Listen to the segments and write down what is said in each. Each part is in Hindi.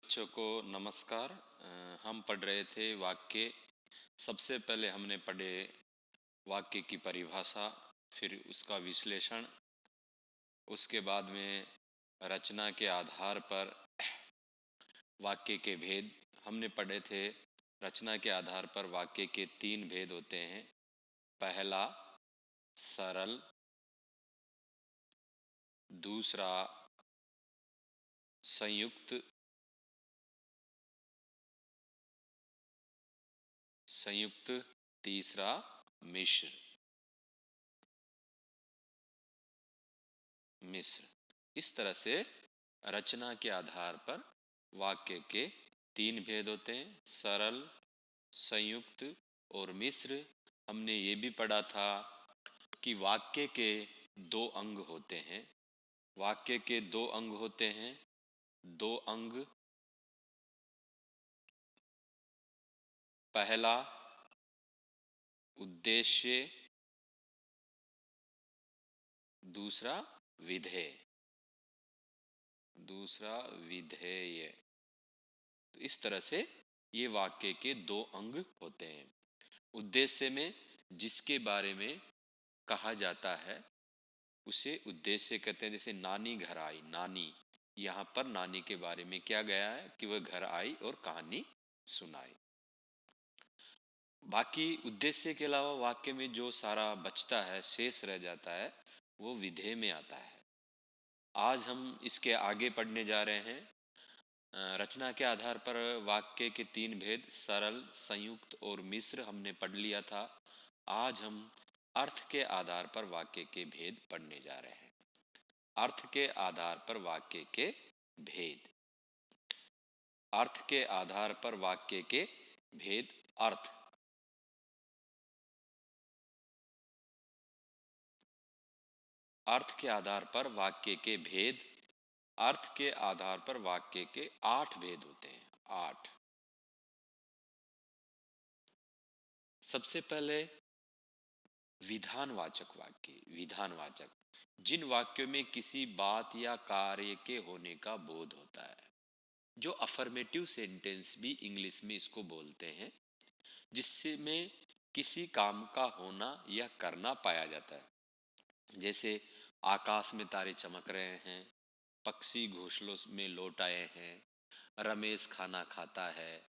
बच्चों को नमस्कार। हम पढ़ रहे थे वाक्य। सबसे पहले हमने पढ़े वाक्य की परिभाषा, फिर उसका विश्लेषण। उसके बाद में रचना के आधार पर वाक्य के भेद हमने पढ़े थे। रचना के आधार पर वाक्य के तीन भेद होते हैं। पहला सरल, दूसरा संयुक्त, तीसरा मिश्र। इस तरह से रचना के आधार पर वाक्य के तीन भेद होते हैं, सरल, संयुक्त और मिश्र। हमने ये भी पढ़ा था कि वाक्य के दो अंग होते हैं। वाक्य के दो अंग होते हैं। दो अंग, पहला उद्देश्य, दूसरा विधेय। तो इस तरह से ये वाक्य के दो अंग होते हैं। उद्देश्य में जिसके बारे में कहा जाता है उसे उद्देश्य कहते हैं। जैसे नानी घर आई, नानी, यहाँ पर नानी के बारे में क्या गया है कि वह घर आई और कहानी सुनाई। बाकी उद्देश्य के अलावा वाक्य में जो सारा बचता है, शेष रह जाता है, वो विधेय में आता है। आज हम इसके आगे पढ़ने जा रहे हैं। रचना के आधार पर वाक्य के तीन भेद, सरल, संयुक्त और मिश्र, हमने पढ़ लिया था। आज हम अर्थ के आधार पर वाक्य के भेद पढ़ने जा रहे हैं। अर्थ के आधार पर वाक्य के भेद। अर्थ के आधार पर वाक्य के भेद। अर्थ अर्थ के आधार पर वाक्य के भेद। अर्थ के आधार पर वाक्य के 8 भेद होते हैं। 8। सबसे पहले विधानवाचक वाक्य। विधानवाचक, जिन वाक्यों में किसी बात या कार्य के होने का बोध होता है, जो अफर्मेटिव सेंटेंस भी इंग्लिश में इसको बोलते हैं, जिसमें किसी काम का होना या करना पाया जाता है। जैसे आकाश में तारे चमक रहे हैं, पक्षी घोंसलों में लौट आए हैं, रमेश खाना खाता है,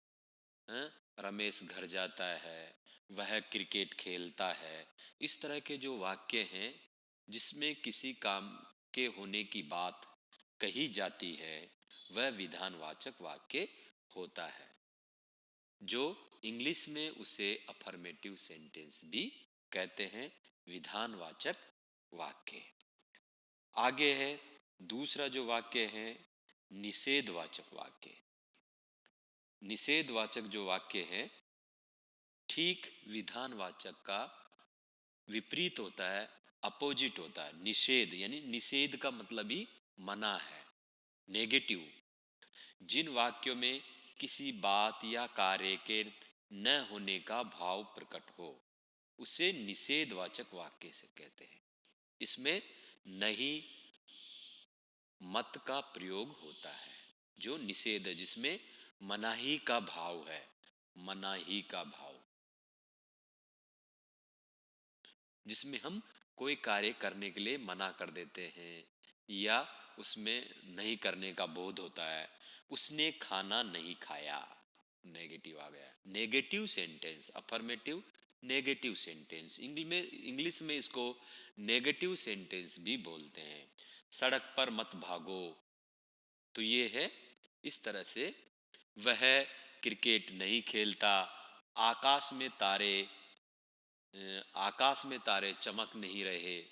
हैं? रमेश घर जाता है, वह क्रिकेट खेलता है। इस तरह के जो वाक्य हैं जिसमें किसी काम के होने की बात कही जाती है, वह विधानवाचक वाक्य होता है, जो इंग्लिश में उसे अफर्मेटिव सेंटेंस भी कहते हैं। विधानवाचक वाक्य। आगे है दूसरा जो वाक्य है, निषेधवाचक वाक्य। निषेधवाचक जो वाक्य है ठीक विधानवाचक का विपरीत होता है, अपोजिट होता है। निषेध यानी निषेध का मतलब ही मना है, नेगेटिव। जिन वाक्यों में किसी बात या कार्य के न होने का भाव प्रकट हो, उसे निषेधवाचक वाक्य से कहते हैं। इसमें नहीं, मत का प्रयोग होता है। जो निषेध है, जिसमें मनाही का भाव है, मनाही का भाव, जिसमें हम कोई कार्य करने के लिए मना कर देते हैं या उसमें नहीं करने का बोध होता है। उसने खाना नहीं खाया, नेगेटिव आ गया। Negative sentence, affirmative negative sentence, English में इसको नेगेटिव सेंटेंस भी बोलते हैं। सड़क पर मत भागो, तो ये है इस तरह से। वह क्रिकेट नहीं खेलता। आकाश में तारे आकाश में तारे चमक नहीं रहे।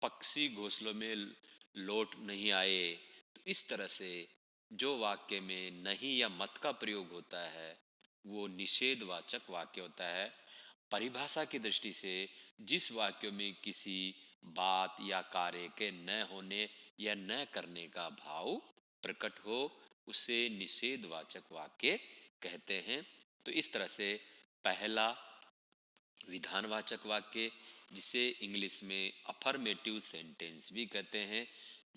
पक्षी घोंसलों में लौट नहीं आए। तो इस तरह से जो वाक्य में नहीं या मत का प्रयोग होता है, वो निषेधवाचक वाक्य होता है। परिभाषा की दृष्टि से जिस वाक्य में किसी बात या कार्य के न होने या न करने का भाव प्रकट हो, उसे निषेधवाचक वाक्य कहते हैं। तो इस तरह से पहला विधानवाचक वाक्य, जिसे इंग्लिश में अफर्मेटिव सेंटेंस भी कहते हैं।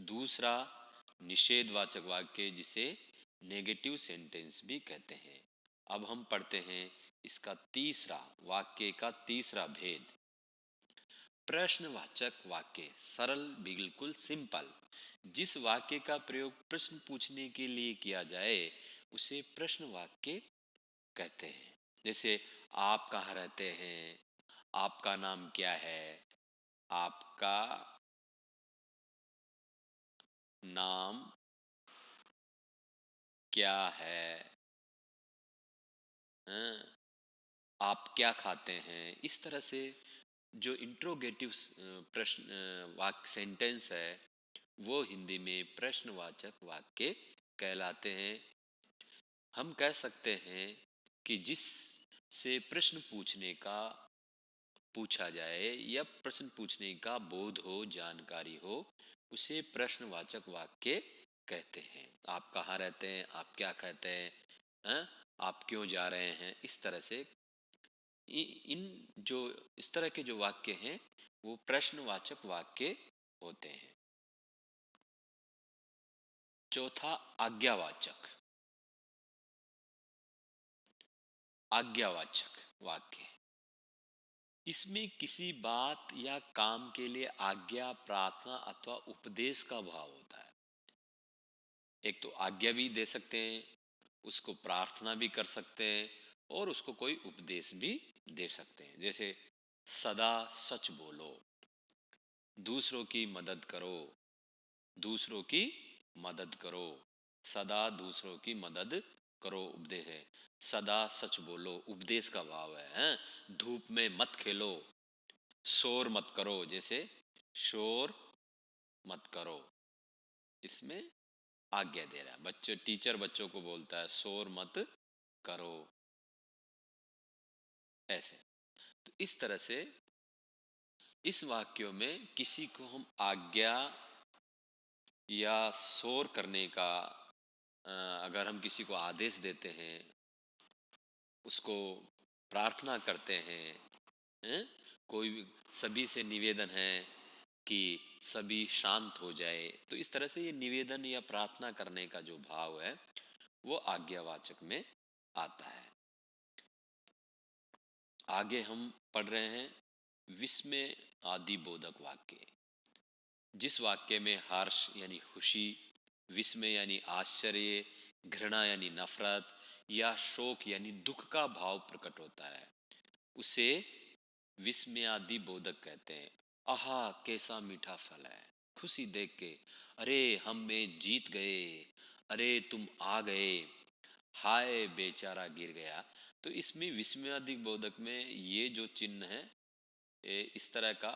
दूसरा निषेधवाचक वाक्य, जिसे नेगेटिव सेंटेंस भी कहते हैं। अब हम पढ़ते हैं इसका तीसरा, वाक्य का तीसरा भेद। प्रश्नवाचक वाक्य, सरल, बिल्कुल सिंपल। जिस वाक्य का प्रयोग प्रश्न पूछने के लिए किया जाए उसे प्रश्न वाक्य कहते हैं। जैसे आप कहाँ रहते हैं, आपका नाम क्या है, आपका नाम क्या है, हैं? आप क्या खाते हैं। इस तरह से जो इंट्रोगेटिव प्रश्न वाक्य सेंटेंस है वो हिंदी में प्रश्नवाचक वाक्य कहलाते हैं। हम कह सकते हैं कि जिस से प्रश्न पूछने का पूछा जाए या प्रश्न पूछने का बोध हो, जानकारी हो, उसे प्रश्नवाचक वाक्य कहते हैं। आप कहाँ रहते हैं, आप क्या कहते हैं, हैं? आप क्यों जा रहे हैं। इस तरह से इन जो इस तरह के जो वाक्य हैं वो प्रश्नवाचक वाक्य होते हैं। चौथा, आज्ञावाचक। आज्ञावाचक वाक्य, इसमें किसी बात या काम के लिए आज्ञा, प्रार्थना अथवा उपदेश का भाव होता है। एक तो आज्ञा भी दे सकते हैं, उसको प्रार्थना भी कर सकते हैं और उसको कोई उपदेश भी दे सकते हैं। जैसे सदा सच बोलो, दूसरों की मदद करो, दूसरों की मदद करो, सदा दूसरों की मदद करो उपदेश है। सदा सच बोलो उपदेश का भाव है, हैं? धूप में मत खेलो, शोर मत करो, जैसे शोर मत करो, इसमें आज्ञा दे रहा है। बच्चे, टीचर बच्चों को बोलता है शोर मत करो, ऐसे। तो इस तरह से इस वाक्यों में किसी को हम आज्ञा या शोर करने का, अगर हम किसी को आदेश देते हैं, उसको प्रार्थना करते हैं, हैं? कोई भी, सभी से निवेदन है कि सभी शांत हो जाए, तो इस तरह से ये निवेदन या प्रार्थना करने का जो भाव है वो आज्ञावाचक में आता है। आगे हम पढ़ रहे हैं विस्मय आदि बोधक वाक्य। जिस वाक्य में हर्ष यानी खुशी, विस्मय यानी आश्चर्य, घृणा यानी नफरत या शोक यानी दुख का भाव प्रकट होता है उसे विस्मयादि बोधक कहते हैं। आहा कैसा मीठा फल है, खुशी देख के, अरे हम में जीत गए, अरे तुम आ गए, हाय बेचारा गिर गया। तो इसमें विस्मयादि बोधक में ये जो चिन्ह है, ये इस तरह का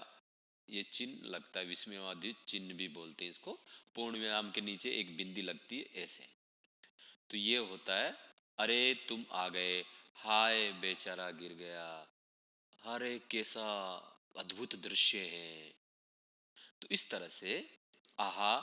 ये चिन्ह लगता है, विस्मयवादी चिन्ह भी बोलते हैं इसको। पूर्ण विराम के नीचे एक बिंदी लगती है ऐसे। तो ये होता है, अरे तुम आ गए, हाय बेचारा गिर गया, अरे कैसा अद्भुत दृश्य है। तो इस तरह से आहा,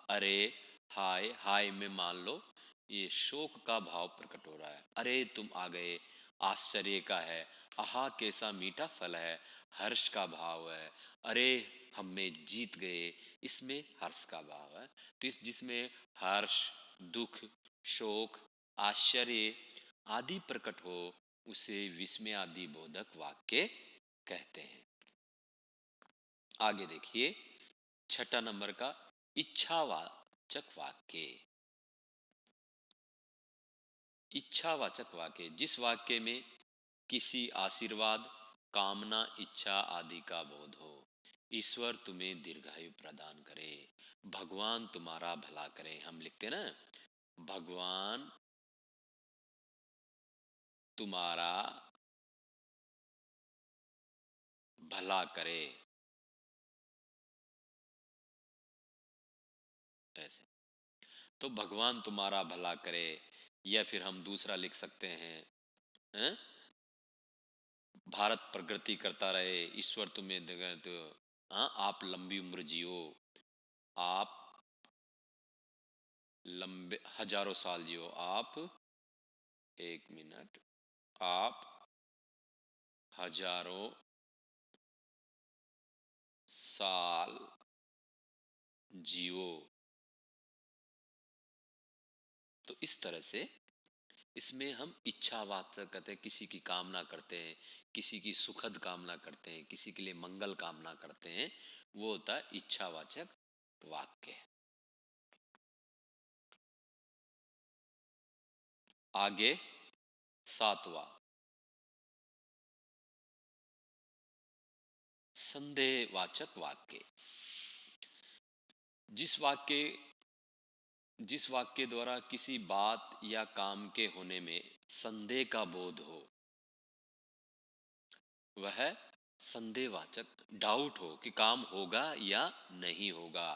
अरे, हाय, हाय में मान लो ये शोक का भाव प्रकट हो रहा है, अरे तुम आ गए आश्चर्य का है, आहा कैसा मीठा फल है हर्ष का भाव है, अरे हम में जीत गए, इसमें हर्ष का भाव है। तो इस जिसमें हर्ष, दुख, शोक, आश्चर्य आदि प्रकट हो उसे विस्मय आदि बोधक वाक्य कहते हैं। आगे देखिए छठा नंबर का, इच्छावाचक वाक्य। इच्छावाचक वाक्य, जिस वाक्य में किसी आशीर्वाद, कामना, इच्छा आदि का बोध हो। ईश्वर तुम्हें दीर्घायु प्रदान करे, भगवान तुम्हारा भला करे। हम लिखते ना, भगवान तुम्हारा भला करे, ऐसे। तो भगवान तुम्हारा भला करे, या फिर हम दूसरा लिख सकते हैं, हैं? भारत प्रगति करता रहे, ईश्वर तुम्हें तो, हाँ, आप लंबी उम्र जियो, आप लंबे हजारों साल जियो, आप, एक मिनट, आप हजारों साल जियो, तो इस तरह से इसमें हम इच्छावाचक कहते हैं, किसी की कामना करते हैं, किसी की सुखद कामना करते हैं, किसी के लिए मंगल कामना करते हैं, वो होता है इच्छावाचक वाक्य। आगे 7वां, संदेहवाचक वाक्य। जिस वाक्य द्वारा किसी बात या काम के होने में संदेह का बोध हो, वह संदेहवाचक, डाउट हो कि काम होगा या नहीं होगा,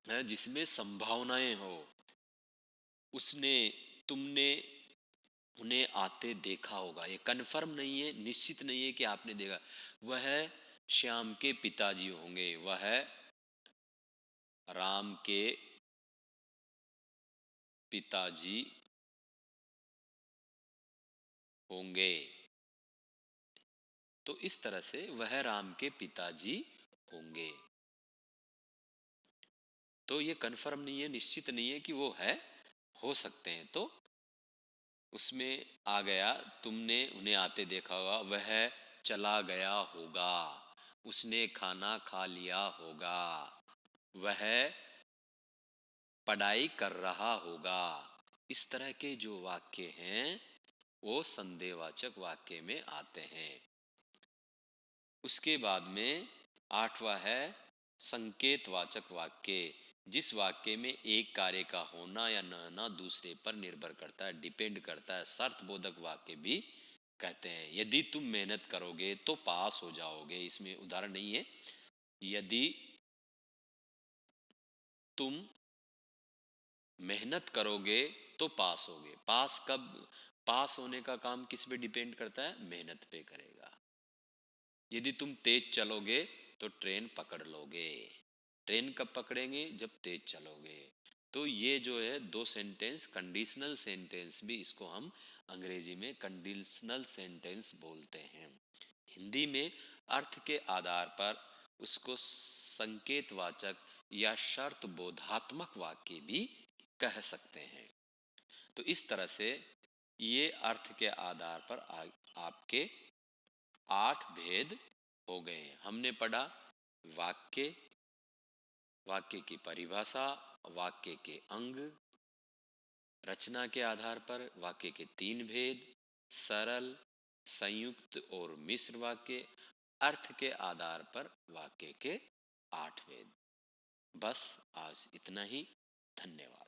है जिसमें संभावनाएं हो। उसने, तुमने उन्हें आते देखा होगा, ये कन्फर्म नहीं है, निश्चित नहीं है कि आपने देखा। वह श्याम के पिताजी होंगे, वह राम के पिताजी होंगे। तो इस तरह से वह राम के पिताजी होंगे, तो ये कन्फर्म नहीं है, निश्चित नहीं है कि वो है, हो सकते हैं। तो उसमें आ गया, तुमने उन्हें आते देखा होगा, वह चला गया होगा, उसने खाना खा लिया होगा, वह पढ़ाई कर रहा होगा। इस तरह के जो वाक्य हैं वो संदेहवाचक वाक्य में आते हैं। उसके बाद में 8वां है संकेतवाचक वाक्य। जिस वाक्य में एक कार्य का होना या न होना दूसरे पर निर्भर करता है, डिपेंड करता है, शर्त बोधक वाक्य भी कहते हैं। यदि तुम मेहनत करोगे तो पास हो जाओगे, इसमें उदाहरण नहीं है। यदि तुम मेहनत करोगे तो पास होगे। पास कब, पास होने का काम किस पे डिपेंड करता है, मेहनत पे करेगा। यदि तुम तेज चलोगे तो ट्रेन पकड़ लोगे। ट्रेन कब पकड़ेंगे, जब तेज चलोगे। तो ये जो है दो सेंटेंस, कंडीशनल सेंटेंस भी इसको हम अंग्रेजी में कंडीशनल सेंटेंस बोलते हैं। हिंदी में अर्थ के आधार पर उसको संकेतवाचक या शर्त बोधात्मक वाक्य भी कह सकते हैं। तो इस तरह से ये अर्थ के आधार पर आपके 8 भेद हो गए। हमने पढ़ा वाक्य, वाक्य की परिभाषा, वाक्य के अंग, रचना के आधार पर वाक्य के 3 भेद, सरल, संयुक्त और मिश्र वाक्य, अर्थ के आधार पर वाक्य के 8 भेद। बस आज इतना ही। धन्यवाद।